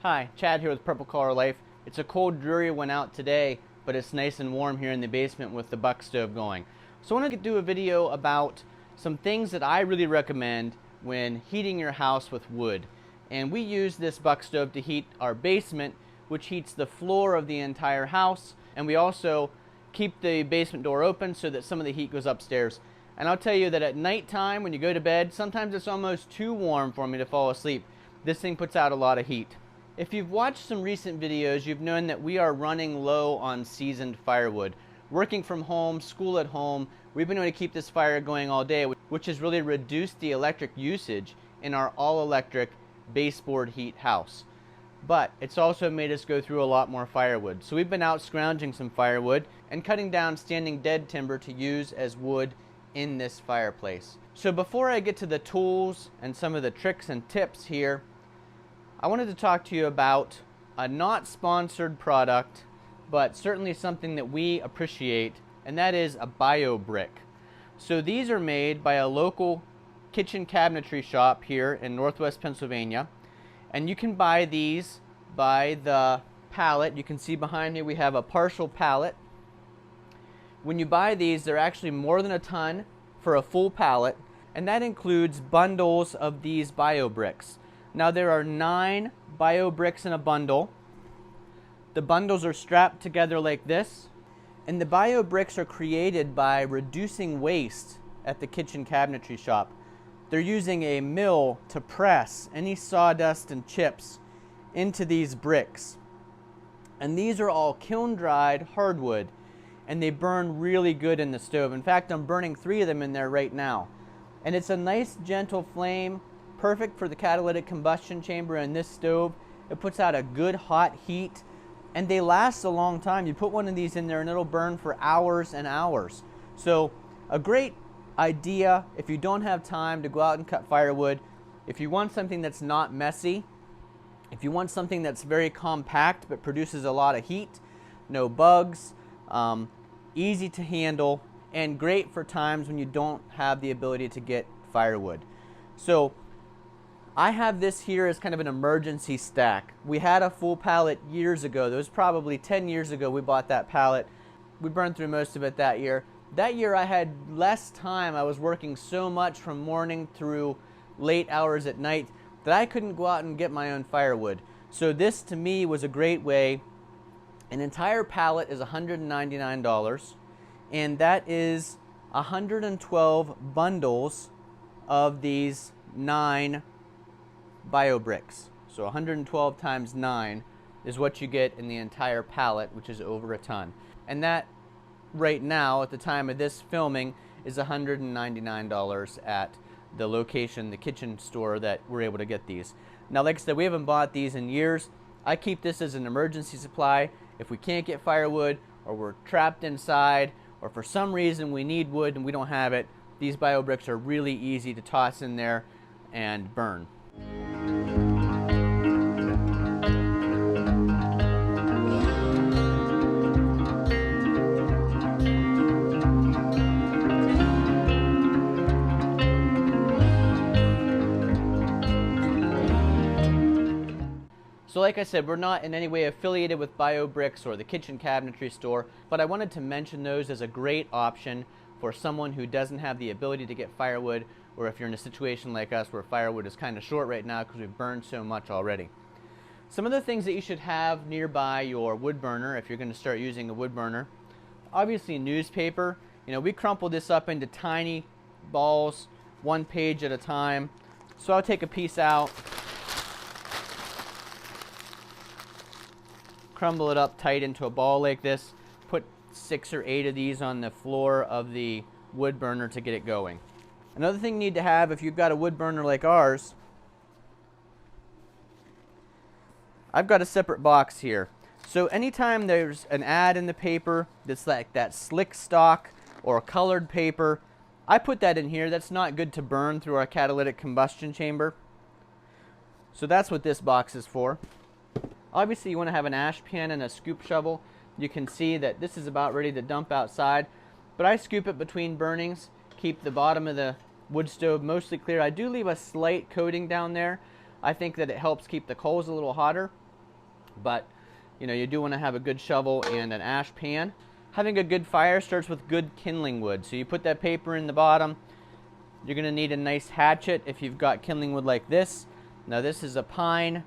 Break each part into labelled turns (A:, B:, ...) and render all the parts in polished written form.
A: Hi, Chad here with Purple Collar Life. It's a cold, dreary one out today, but it's nice and warm here in the basement with the buck stove going. So I want to do a video about some things that I really recommend when heating your house with wood. And we use this buck stove to heat our basement, which heats the floor of the entire house. And we also keep the basement door open so that some of the heat goes upstairs. And I'll tell you that at nighttime when you go to bed, sometimes it's almost too warm for me to fall asleep. This thing puts out a lot of heat. If you've watched some recent videos, you've known that we are running low on seasoned firewood. Working from home, school at home, we've been able to keep this fire going all day, which has really reduced the electric usage in our all-electric baseboard heat house. But it's also made us go through a lot more firewood. So we've been out scrounging some firewood and cutting down standing dead timber to use as wood in this fireplace. So before I get to the tools and some of the tricks and tips here, I wanted to talk to you about a not sponsored product, but certainly something that we appreciate, and that is a BioBrick. So these are made by a local kitchen cabinetry shop here in Northwest Pennsylvania, and you can buy these by the pallet. You can see behind me we have a partial pallet. When you buy these, they're actually more than a ton for a full pallet, and that includes bundles of these BioBricks. Now there are 9 BioBricks in a bundle. The bundles are strapped together like this, and the BioBricks are created by reducing waste at the kitchen cabinetry shop. They're using a mill to press any sawdust and chips into these bricks. And these are all kiln-dried hardwood, and they burn really good in the stove. In fact, I'm burning 3 of them in there right now. And it's a nice gentle flame, perfect for the catalytic combustion chamber in this stove. It puts out a good hot heat, and they last a long time. You put one of these in there and it'll burn for hours and hours. So a great idea if you don't have time to go out and cut firewood. If you want something that's not messy, if you want something that's very compact but produces a lot of heat, no bugs, easy to handle, and great for times when you don't have the ability to get firewood. So I have this here as kind of an emergency stack. We had a full pallet years ago. That was probably 10 years ago we bought that pallet. We burned through most of it that year. That year I had less time. I was working so much from morning through late hours at night that I couldn't go out and get my own firewood. So this to me was a great way. An entire pallet is $199, and that is 112 bundles of these 9 BioBricks. So 112 times 9 is what you get in the entire pallet, which is over a ton. And that right now, at the time of this filming, is $199 at the location, the kitchen store that we're able to get these. Now, like I said, we haven't bought these in years. I keep this as an emergency supply. If we can't get firewood, or we're trapped inside, or for some reason we need wood and we don't have it, these BioBricks are really easy to toss in there and burn. So like I said, we're not in any way affiliated with BioBricks or the kitchen cabinetry store, but I wanted to mention those as a great option for someone who doesn't have the ability to get firewood, or if you're in a situation like us where firewood is kind of short right now because we've burned so much already. Some of the things that you should have nearby your wood burner if you're going to start using a wood burner. Obviously newspaper. You know, we crumple this up into tiny balls, 1 page at a time. So I'll take a piece out, crumble it up tight into a ball like this, put 6 or 8 of these on the floor of the wood burner to get it going. Another thing you need to have if you've got a wood burner like ours, I've got a separate box here. So anytime there's an ad in the paper that's like that slick stock or colored paper, I put that in here. That's not good to burn through our catalytic combustion chamber. So that's what this box is for. Obviously you want to have an ash pan and a scoop shovel. You can see that this is about ready to dump outside, but I scoop it between burnings, keep the bottom of the wood stove mostly clear. I do leave a slight coating down there. I think that it helps keep the coals a little hotter. But you know, you do want to have a good shovel and an ash pan. Having a good fire starts with good kindling wood. So you put that paper in the bottom. You're going to need a nice hatchet if you've got kindling wood like this. Now this is a pine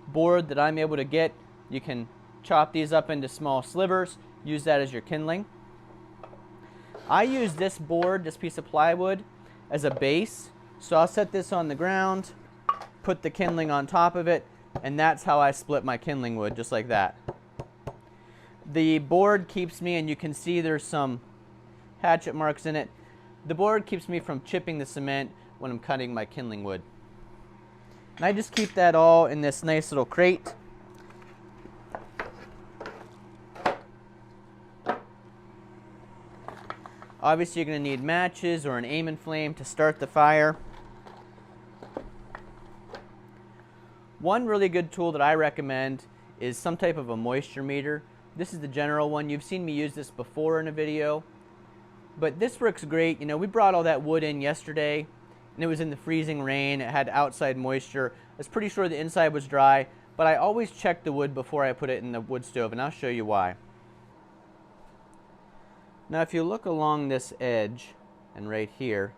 A: board that I'm able to get. You can chop these up into small slivers, use that as your kindling. I use this board, this piece of plywood, as a base. So I'll set this on the ground, put the kindling on top of it, and that's how I split my kindling wood, just like that. The board keeps me, and you can see there's some hatchet marks in it. The board keeps me from chipping the cement when I'm cutting my kindling wood. And I just keep that all in this nice little crate. Obviously you're going to need matches or an aim flame to start the fire. One really good tool that I recommend is some type of a moisture meter. This is the general one. You've seen me use this before in a video. But this works great. You know, we brought all that wood in yesterday, and it was in the freezing rain. It had outside moisture. I was pretty sure the inside was dry, but I always check the wood before I put it in the wood stove, and I'll show you why. Now, if you look along this edge and right here,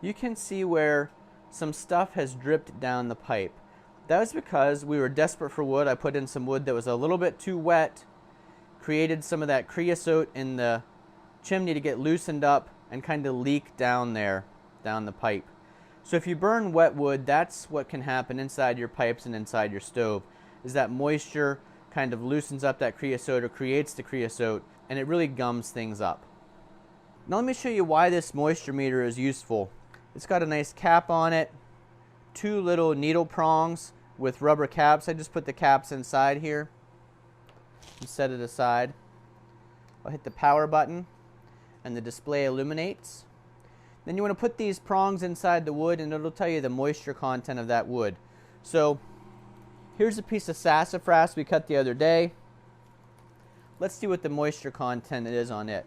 A: you can see where some stuff has dripped down the pipe. That was because we were desperate for wood. I put in some wood that was a little bit too wet, created some of that creosote in the chimney to get loosened up and kind of leak down there, down the pipe. So if you burn wet wood, that's what can happen inside your pipes and inside your stove, is that moisture kind of loosens up that creosote or creates the creosote, and it really gums things up. Now let me show you why this moisture meter is useful. It's got a nice cap on it, two little needle prongs with rubber caps. I just put the caps inside here and set it aside. I'll hit the power button and the display illuminates. Then you want to put these prongs inside the wood, and it'll tell you the moisture content of that wood. So here's a piece of sassafras we cut the other day. Let's see what the moisture content is on it.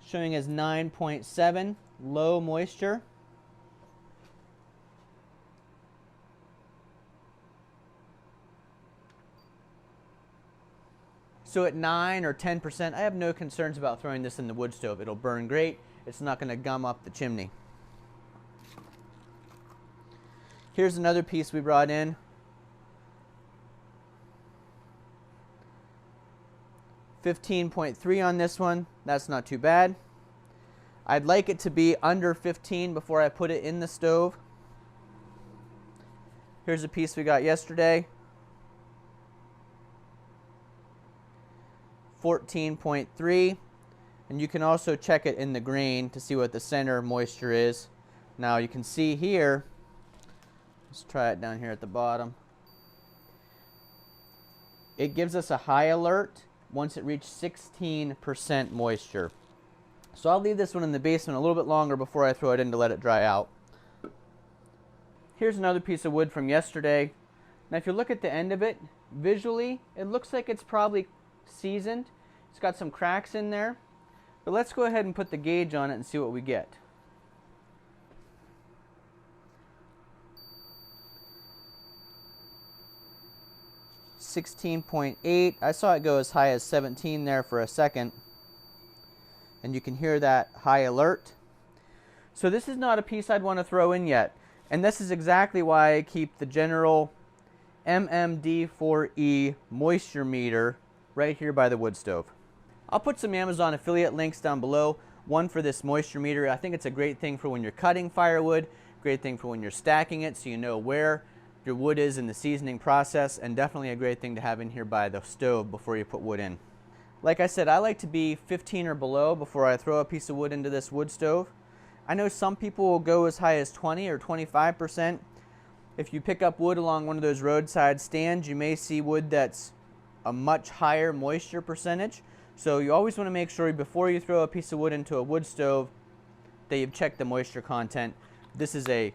A: Showing as 9.7, low moisture. So at 9 or 10%, I have no concerns about throwing this in the wood stove. It'll burn great. It's not going to gum up the chimney. Here's another piece we brought in. 15.3 on this one. That's not too bad. I'd like it to be under 15 before I put it in the stove. Here's a piece we got yesterday. 14.3, and you can also check it in the grain to see what the center moisture is. Now you can see here, let's try it down here at the bottom. It gives us a high alert once it reaches 16% moisture. So I'll leave this one in the basement a little bit longer before I throw it in to let it dry out. Here's another piece of wood from yesterday. Now if you look at the end of it, visually, it looks like it's probably seasoned. It's got some cracks in there, but let's go ahead and put the gauge on it and see what we get. .8. I saw it go as high as 17 there for a second, and you can hear that high alert. So this is not a piece I'd want to throw in yet, and this is exactly why I keep the general MMD4E moisture meter right here by the wood stove. I'll put some Amazon affiliate links down below. One for this moisture meter. I think it's a great thing for when you're cutting firewood, great thing for when you're stacking it so you know where your wood is in the seasoning process, and definitely a great thing to have in here by the stove before you put wood in. Like I said, I like to be 15 or below before I throw a piece of wood into this wood stove. I know some people will go as high as 20 or 25%. If you pick up wood along one of those roadside stands, you may see wood that's a much higher moisture percentage. So you always want to make sure before you throw a piece of wood into a wood stove that you've checked the moisture content. This is a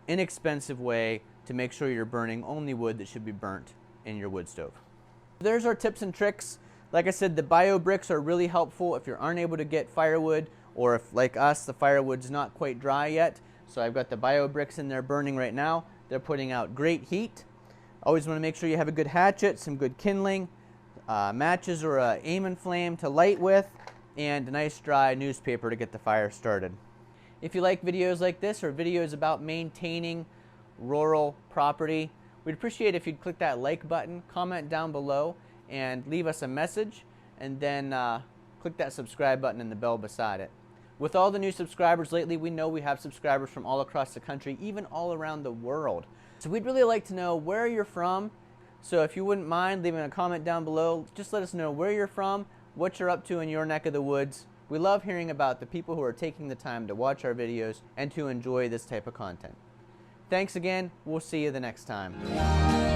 A: inexpensive way to make sure you're burning only wood that should be burnt in your wood stove. There's our tips and tricks Like I said, the BioBricks are really helpful if you aren't able to get firewood, or if, like us, the firewood's not quite dry yet. So I've got the BioBricks in there burning right now. They're putting out great heat. Always want to make sure you have a good hatchet, some good kindling, matches or a aiming flame to light with, and a nice dry newspaper to get the fire started. If you like videos like this or videos about maintaining rural property, we'd appreciate if you'd click that like button, comment down below, and leave us a message, and then click that subscribe button and the bell beside it. With all the new subscribers lately, we know we have subscribers from all across the country, even all around the world. So we'd really like to know where you're from. So if you wouldn't mind leaving a comment down below, just let us know where you're from, what you're up to in your neck of the woods. We love hearing about the people who are taking the time to watch our videos and to enjoy this type of content. Thanks again. We'll see you the next time.